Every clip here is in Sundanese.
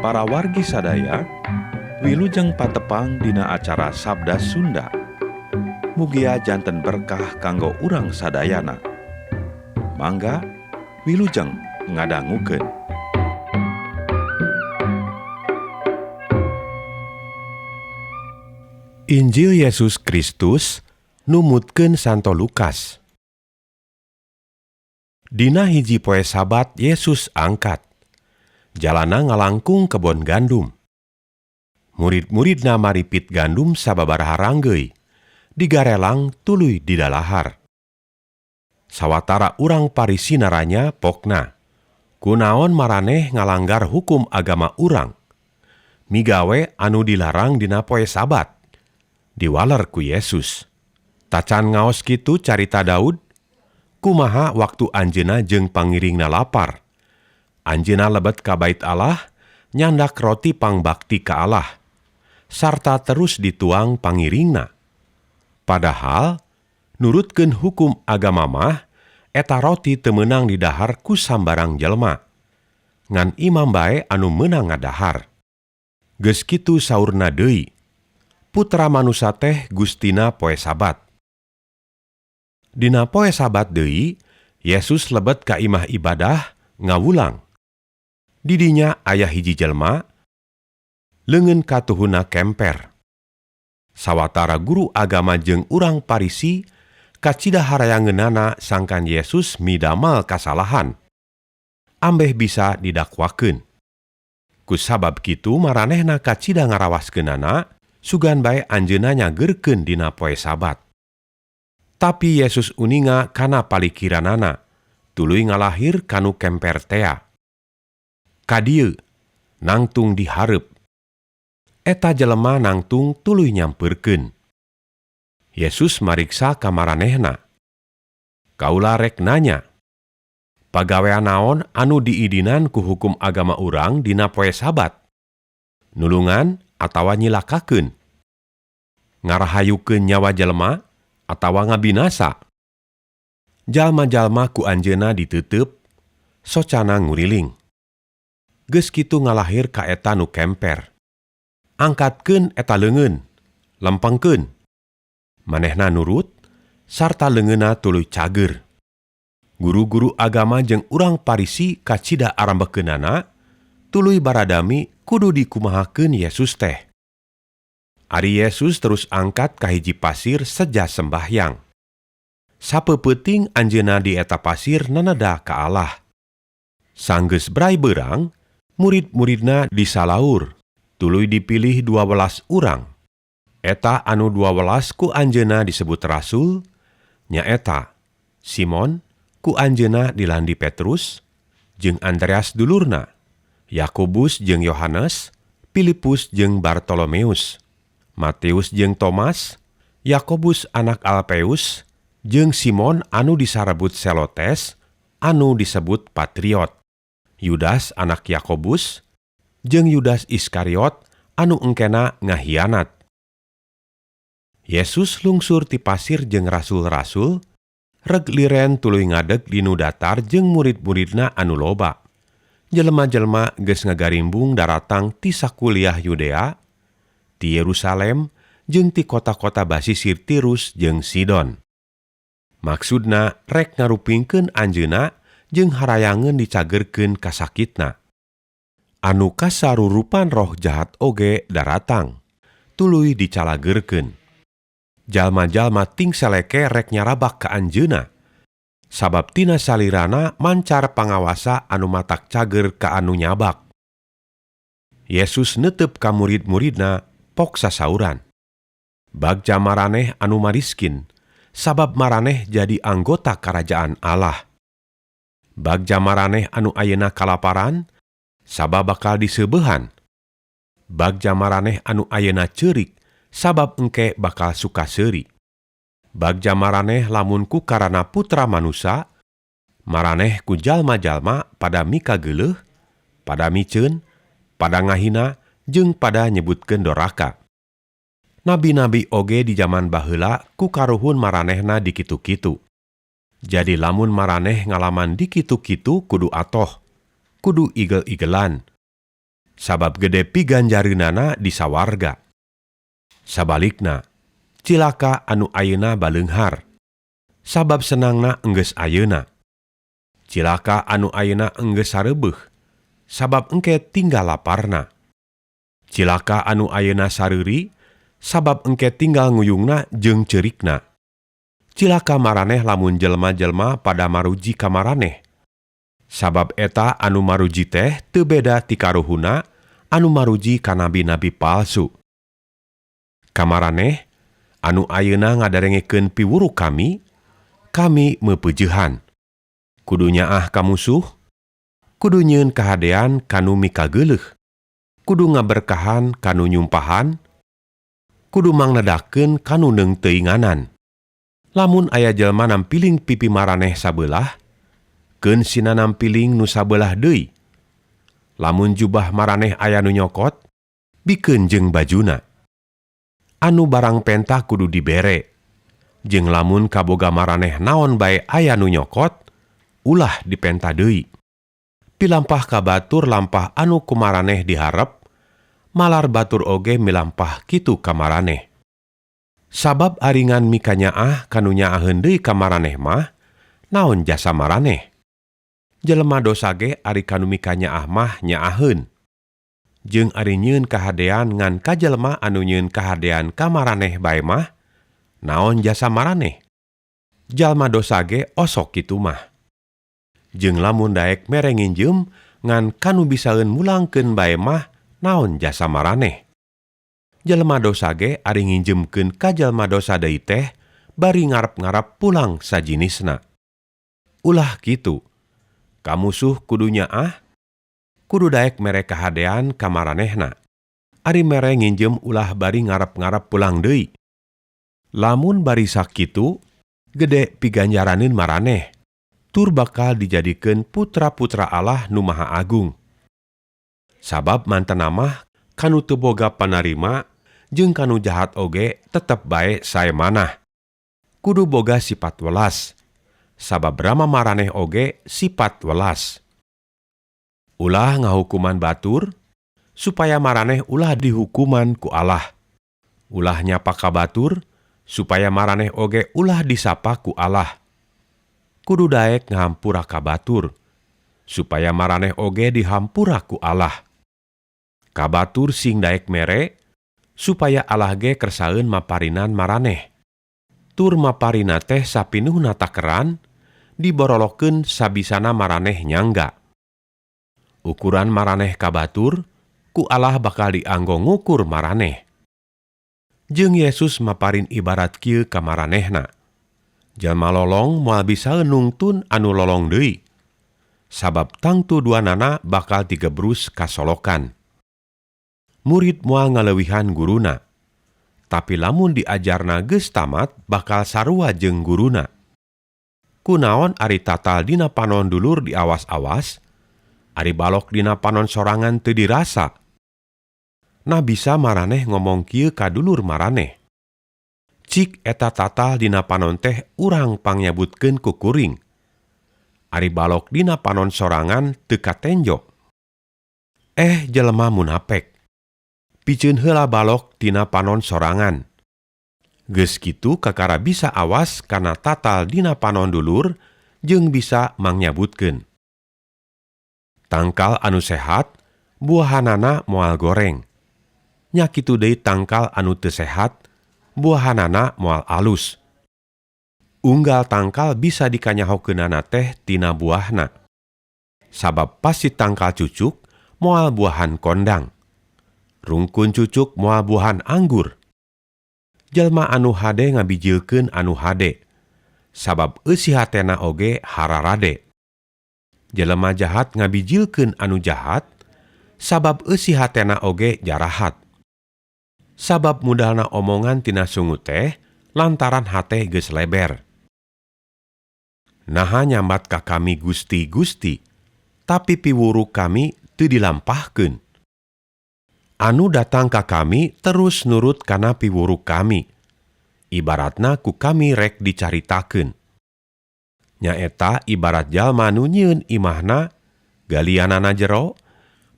para wargi sadaya, wilujeng patepang dina acara Sabda Sunda. Mugia janten berkah kanggo urang sadayana. Mangga wilujeng ngadangukeun. Injil Yesus Kristus numutkeun Santo Lukas. Dina hiji poe Sabat Yesus angkat. Jalana ngalangkung kebon gandum. Murid-muridna maripit gandum sababaraha ranggeui, digarelang tuluy di dalahar. Sawatara urang Parisi naranya pokna, kunaon maraneh ngalanggar hukum agama urang, migawe anu dilarang dina poe Sabat. Diwaler ku Yesus. Tacan ngaos kitu carita Daud, kumaha waktu anjeunna jeung pangiringna lapar. Anjeunna lebet ka bait Allah, nyandak roti pangbakti ka Allah, sarta terus dituang pangiringna. Padahal, nurutkeun hukum agama mah, eta roti teu meunang didahar ku sambarang jelema. Ngan imam bae anu meunang ngadahar. Geus kitu saurna deui, Putra Manusa teh gustina poe Sabat. Dina poe Sabat deui, Yesus lebet ka imah ibadah ngawulang. Didinya aya hiji jelma, leungeun katuhuna kemper. Sawatara guru agama jeung urang Parisi kacida harayangeunana sangkan Yesus midamal kasalahan, ambeh bisa didakwakeun. Kusabab kitu maranehna kacida ngarawaskeunana, sugan bae anjeunna nyageurkeun dina poe Sabat. Tapi Yesus uninga kana palikiranana, tuluy ngalahir kanu kemper tea. Kadieu, nangtung dihareup. Eta jelema nangtung tuluy nyampeurkeun. Yesus mariksa ka maranehna. Kaula rek nanya, pagawean naon anu diidinan ku hukum agama urang dina poe Sabat? Nulungan atawa nyilakakeun? Ngarahayukeun nyawa jelema atawa ngabinasa? Jalma-jalma ku anjeunna diteuteub, socana nguriling. Geus kitu ngalahir ka eta nu kemper. Angkatkeun eta leungeun, lempengkeun. Manehna nurut, sarta leungeunna tuluy cager. Guru-guru agama jeung urang Parisi kacida arambekeunana, tuluy baradami kudu dikumahakeun Yesus teh. Ari Yesus terus angkat ka hiji pasir seja sembahyang. Sapeupeting anjeunna di eta pasir naneda ka Allah. Sanggeus bray beurang, murid-muridna disalaur, tuluy dipilih 12 urang. Eta anu 12 ku anjeunna disebut rasul, nyaeta Simon ku anjeunna dilandi Petrus, jeung Andreas dulurna, Yakobus jeung Yohanes, Filipus jeung Bartolomeus, Matius jeung Tomas, Yakobus anak Alpeus, jeung Simon anu disarebut Selotes, anu disebut Patriot, Yudas anak Yakobus, jeung Yudas Iskariot anu engkena ngahianat. Yesus lungsur ti pasir jeung rasul-rasul, reg liren tuluy ngadeg di nu datar jeung murid-muridna anu loba. Jelema-jelema geus ngagarimbung daratang ti sakuliah Yudea, ti Yerusalem, jeung ti kota-kota basisir Tirus jeung Sidon. Maksudna rek ngarupingkeun anjeunna jeung harayangeun dicagerkeun kasakitna. Anu kasarurupan roh jahat oge daratang, tuluy dicalageurkeun. Jalma-jalma ting seleke rek nyarabak ka anjeunna, sabab tina salirana mancar pangawasa anu matak cager ka anu nyabak. Yesus neuteup ka murid-muridna pok sasauran. Bagja maraneh anu mariskin, sabab maraneh jadi anggota karajaan Allah. Bagja maraneh anu ayeuna kalaparan, sabab bakal diseubehan. Bagja maraneh anu ayeuna ceurik, sabab engke bakal sukaseuri. Bagja maraneh lamun ku karana Putra Manusa, maraneh ku jalma-jalma pada mika geuleuh, pada miceun, pada ngahina, jeung pada nyebutkeun doraka. Nabi-nabi oge di zaman baheula ku karuhun maranehna di kitu-kitu. Jadi lamun maraneh ngalaman di kitu-kitu kudu atoh, kudu igel-igelan. sabab gede piganjareunana di sawarga. Sabalikna, cilaka anu ayeuna baleunghar, sabab senangna enggeus ayeuna. Cilaka anu ayeuna enggeus sareubeuh, sabab engke tinggal laparna. Cilaka anu ayeuna sareuri, sabab engke tinggal nguyungna jeung ceurikna. Cilaka maraneh lamun jelema-jelema pada maruji ka maraneh. Sabab eta anu maruji teh teu beda ti karuhuna anu maruji ka nabi-nabi palsu. Kamaraneh anu ayeuna ngadarengekeun piwuru kami meupeujehan. Kudu nyaah ka musuh, kudu nyieun kahadean kanu mika geuleuh, kudu ngaberkahan kanu nyumpahan, kudu mangnedakeun kanu neung teuinganan. Lamun aya jelema nampiling pipi maraneh sabelah, keun sina nampiling nu sabelah deui. Lamun jubah maraneh aya nu nyokot, bikeun jeung bajuna. Anu barang penta kudu dibere, jeung lamun kaboga maraneh naon bae aya nu nyokot, ulah dipenta deui. Pilampah ka batur lampah anu kumaraneh diharep, malar batur oge milampah kitu ka maraneh. Sabab aringan mika nyaah kanu nyaaheun deui ka maraneh mah, naon jasa maraneh? Jelema dosa ge ari kanu mika nyaah mah nyaaheun. Jeung ari nyieun kahadean ngan ka jelema anu nyieun kahadean ka maraneh bae mah, naon jasa maraneh? Jalma dosa ge osok kitu mah. Jeung lamun daek mere nginjem ngan kanu bisaeun mulangkeun bae mah, naon jasa maraneh? Jelema dosa ge ari nginjemkeun ka jalma dosa deui teh bari ngarep-ngarep pulang sajinisna. Ulah kitu, ka musuh kudu nyaah, kudu daek mere kahadean ka maranehna. Ari mere nginjem ulah bari ngarep-ngarep pulang deui. Lamun bari sakitu, gede piganjaraneun maraneh, tur bakal dijadikeun putra-putra Allah nu Maha Agung. Sabab mantena mah kanu teu boga panarima jeung kanu jahat oge tetep bae sae manah. Kudu boga sifat welas, sabab rama maraneh oge sifat welas. Ulah ngahukuman batur, supaya maraneh ulah dihukuman ku Allah. Ulah nyapa ka batur, supaya maraneh oge ulah disapa ku Allah. Kudu daek ngahampura ka batur, supaya maraneh oge dihampura ku Allah. Ka batur sing daek mere, supaya Allah ge kersaeun maparinan maraneh. Tur maparina teh sapinuhna takeran, diborolokeun sabisana maraneh nyangga. Ukuran maraneh ka batur, ku Allah bakal dianggo ngukur maraneh. Jeung Yesus maparin ibarat kieu ka maranehna. Jalma lolong moal bisa nungtun anu lolong deui, sabab tangtu duanana bakal digebrus kasolokan. Murid moal ngaleuwihan guruna, tapi lamun diajarna geus tamat bakal sarua jeung guruna. Kunaon ari tatal dina panon dulur diawas-awas, ari balok dina panon sorangan teu dirasa. Nah bisa maraneh ngomong kieu ka dulur maraneh. Cik eta tatal dina panon teh urang pangyabutkeun ku kuring. Ari balok dina panon sorangan teu katenjok. Jelema munapek. Piceun heula balok dina panon sorangan. Geus kitu kakara bisa awas kana tatal dina panon dulur jeung bisa mangyabutkeun. Tangkal anu sehat, buahanana moal goreng. Nya kitu deui tangkal anu teu sehat, buahanana moal alus. Unggal tangkal bisa dikanyahokeunana teh tina buahna. Sabab pasti tangkal cucuk moal buahan kondang. Rungkun cucuk moal buahan anggur. Jalma anu hade ngabijilkeun anu hade, sabab eusi hatena oge hararade. Jelema jahat ngabijilkeun anu jahat, sabab eusi hatena oge jarahat. Sabab mudahna omongan tina sungut teh, lantaran hate geus leber. Naha nyambat ka kami Gusti, Gusti, tapi piwuruk kami teu dilampahkeun. Anu datang ka kami terus nurut kana piwuruk kami. Ibaratna ku kami rek dicaritakeun. Nyaeta ibarat jalma nu nyieun imahna, galianana jero,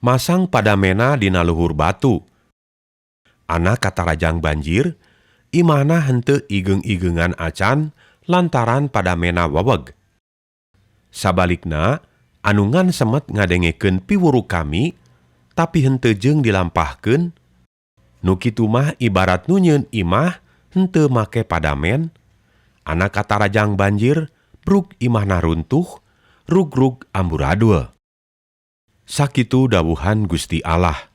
masang padamena dina luhur batu. Anak katarajang banjir, imahna henteu igeng-igengan acan lantaran padamena weweg. Sabalikna, anungan semet ngadengekeun piwuru kami, tapi henteu jeung dilampahkeun. Nu kitu mah ibarat nu nyieun imah henteu make padamen. Anak katarajang banjir, bruk imahna runtuh, rugrug amburadul. Sakitu dawuhan Gusti Allah.